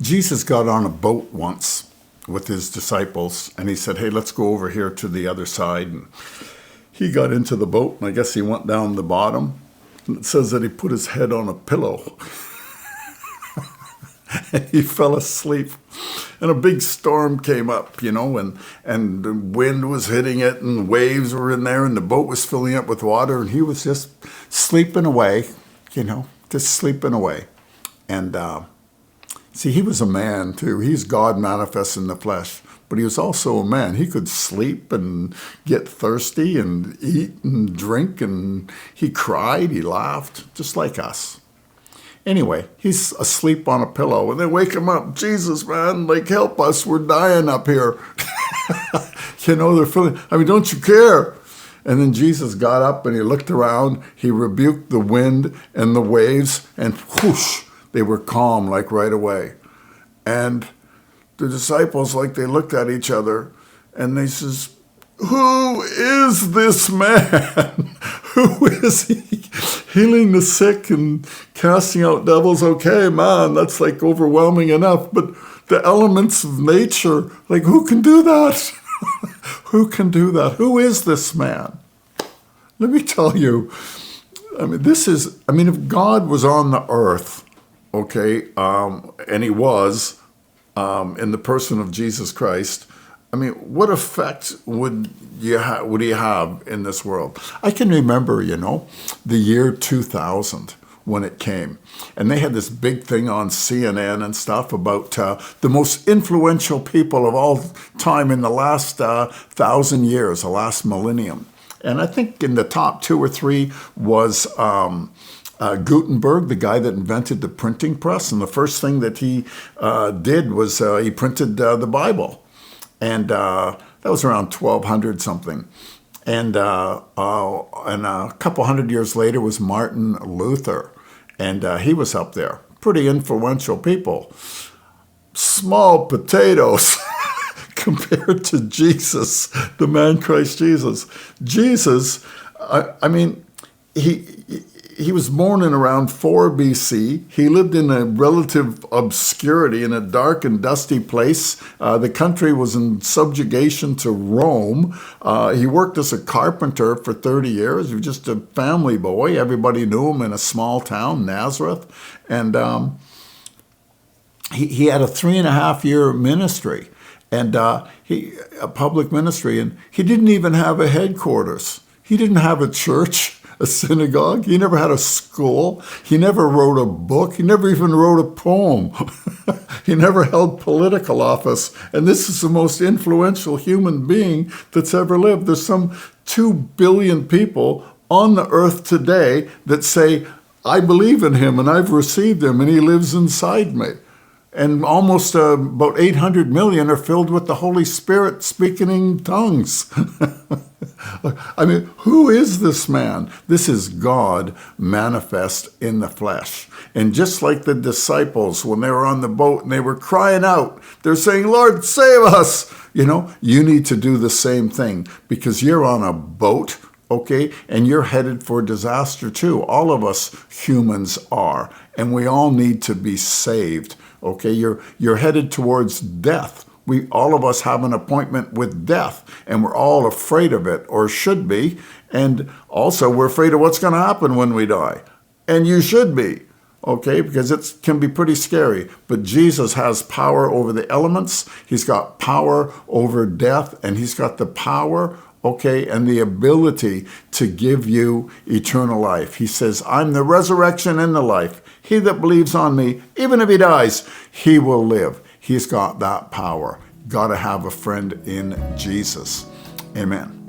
Jesus got on a boat once with his disciples, and he said, hey, let's go over here to the other side. And he got into the boat, and I guess he went down the bottom. And it says that he put his head on a pillow. And he fell asleep. And a big storm came up, and the wind was hitting it, and waves were in there, and the boat was filling up with water, and he was just sleeping away, just sleeping away. And see, he was a man too. He's God manifest in the flesh, but he was also a man. He could sleep and get thirsty and eat and drink, and he cried, he laughed, just like us. Anyway, he's asleep on a pillow, and they wake him up. Jesus, man, help us. We're dying up here. They're feeling, don't you care? And then Jesus got up, and he looked around. He rebuked the wind and the waves, and whoosh, they were calm, right away. And the disciples, they looked at each other, and they says, who is this man? Who is he? Healing the sick and casting out devils. Okay, man, that's overwhelming enough. But the elements of nature, who can do that? Who can do that? Who is this man? Let me tell you, if God was on the earth, and he was, in the person of Jesus Christ, what effect would he have in this world? I can remember, the year 2000 when it came. And they had this big thing on CNN and stuff about the most influential people of all time in the last 1,000 years, the last millennium. And I think in the top 2 or 3 was Gutenberg, the guy that invented the printing press. And the first thing that he did was he printed the Bible. And that was around 1200 something. And a couple hundred years later was Martin Luther. And he was up there. Pretty influential people. Small potatoes compared to Jesus, the man Christ Jesus. Jesus, he was born in around 4 BC. He lived in a relative obscurity in a dark and dusty place. The country was in subjugation to Rome. He worked as a carpenter for 30 years. He was just a family boy. Everybody knew him in a small town, Nazareth. And he had a 3.5-year ministry, and a public ministry. And he didn't even have a headquarters. He didn't have a church, a synagogue. He never had a school. He never wrote a book. He never even wrote a poem. He never held political office. And this is the most influential human being that's ever lived. There's some 2 billion people on the earth today that say, I believe in him and I've received him and he lives inside me. And almost about 800 million are filled with the Holy Spirit speaking in tongues. Who is this man? This is God manifest in the flesh. And just like the disciples, when they were on the boat and they were crying out, they're saying, Lord, save us. You need to do the same thing because you're on a boat, and you're headed for disaster too. All of us humans are, and we all need to be saved. You're headed towards death. All of us have an appointment with death, and we're all afraid of it, or should be. And also, we're afraid of what's going to happen when we die. And you should be, because it can be pretty scary. But Jesus has power over the elements. He's got power over death, and he's got the power, and the ability to give you eternal life. He says, I'm the resurrection and the life. He that believes on me, even if he dies, he will live. He's got that power. Got to have a friend in Jesus. Amen.